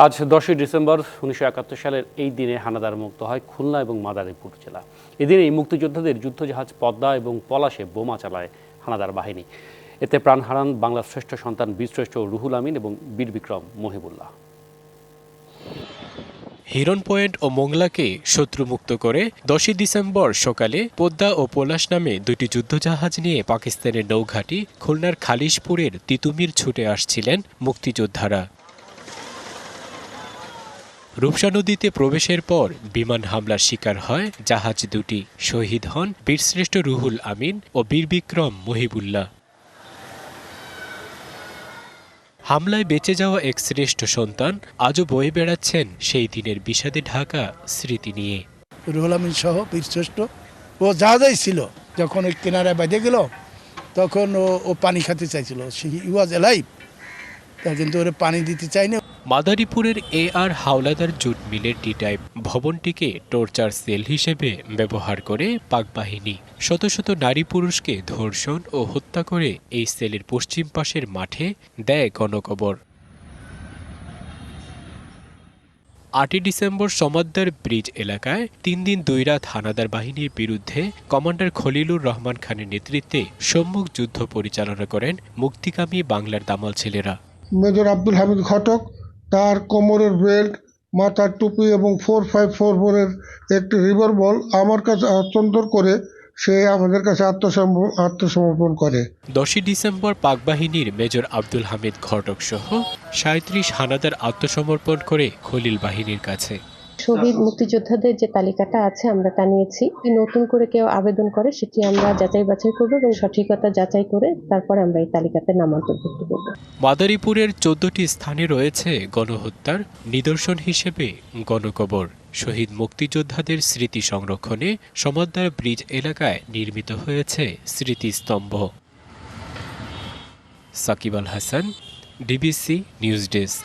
আজ 10ই ডিসেম্বর 1971 সালের এই দিনে হানাদার মুক্ত হয় খুলনা এবং মাদারীপুর জেলা। এদিনে এই মুক্তিযোদ্ধাদের যুদ্ধজাহাজ পদ্মা এবং পলাশে বোমা চালায় হানাদার বাহিনী। এতে প্রাণ হারান বাংলার শ্রেষ্ঠ সন্তান বীরশ্রেষ্ঠ রুহুল আমিন এবং বীর বিক্রম মহিবুল্লাহ। হিরন পয়েন্ট ও মোংলাকে শত্রুমুক্ত করে 10ই ডিসেম্বর সকালে পদ্মা ও পলাশ নামে দুটি যুদ্ধজাহাজ নিয়ে পাকিস্তানের নৌঘাঁটি খুলনার খালিশপুরের তিতুমির ছুটে আসছিলেন মুক্তিযোদ্ধারা। রূপসা নদীতে প্রবেশের পর বিমান হামলার শিকার হয় জাহাজ দুটি। শহীদ হন বীরশ্রেষ্ঠ রুহুল আমিন ও বীর বিক্রম মহিবুল্লাহ। হামলায় বেঁচে যাওয়া এক শ্রেষ্ঠ সন্তান আজও বয়ে বেড়াচ্ছেন সেই দিনের বিষাদে ঢাকা স্মৃতি নিয়ে। রুহুল আমিন সহ বীরশ্রেষ্ঠ ও জাহাজেই ছিল, যখন ওই কিনারায় বেঁধে গেল তখন ও পানি খেতে চাইছিল। হি ওয়াজ এলাইভ, কিন্তু ওরা পানি দিতে চায়নি। মাদারীপুরের AR হাওলাদার জুট মিলের ডি-টাইপ ভবনটিকে টর্চার সেল হিসেবে ব্যবহার করে পাক বাহিনী শত শত নারী পুরুষকে ধর্ষণ ও হত্যা করে এই সেলের পশ্চিম পাশের মাঠে দেয় গণকবর। 8ই ডিসেম্বর সমাদ্দার ব্রিজ এলাকায় 3 দিন 2 রাত হানাদার বাহিনীর বিরুদ্ধে কমান্ডার খলিলুর রহমান খানের নেতৃত্বে সম্মুখ যুদ্ধ পরিচালনা করেন মুক্তিকামী বাংলার দামাল ছেলেরা। মেজর আব্দুল হামিদ ঘটক তার কোমরের বেল্ট, মাথার টুপি এবং 4.54 বোরের একটি রিভলভার আমার কাছে হস্তান্তর করে সে আমাদের কাছে আত্মসমর্পণ করে। 10ই ডিসেম্বর পাক বাহিনীর মেজর আব্দুল হামিদ ঘটক সহ 37 হানাদার আত্মসমর্পণ করে খলিল বাহিনীর কাছে। শহীদ মুক্তিযোদ্ধাদের যে তালিকাটা আছে আমরা তা নিয়েছি। নতুন করে কেউ আবেদন করে সেটি আমরা যাচাই বাছাই করব এবং সঠিকতা যাচাই করে তারপরে আমরা এই তালিকাতে নাম অন্তর্ভুক্ত করব। মাদারীপুরের 14টি স্থানে রয়েছে গণহত্যার নিদর্শন হিসেবে গণকবর। শহীদ মুক্তিযোদ্ধাদের স্মৃতি সংরক্ষণে সমাদ্দার ব্রিজ এলাকায় নির্মিত হয়েছে স্মৃতিস্তম্ভ। Shakib Al Hasan, DBC news desk.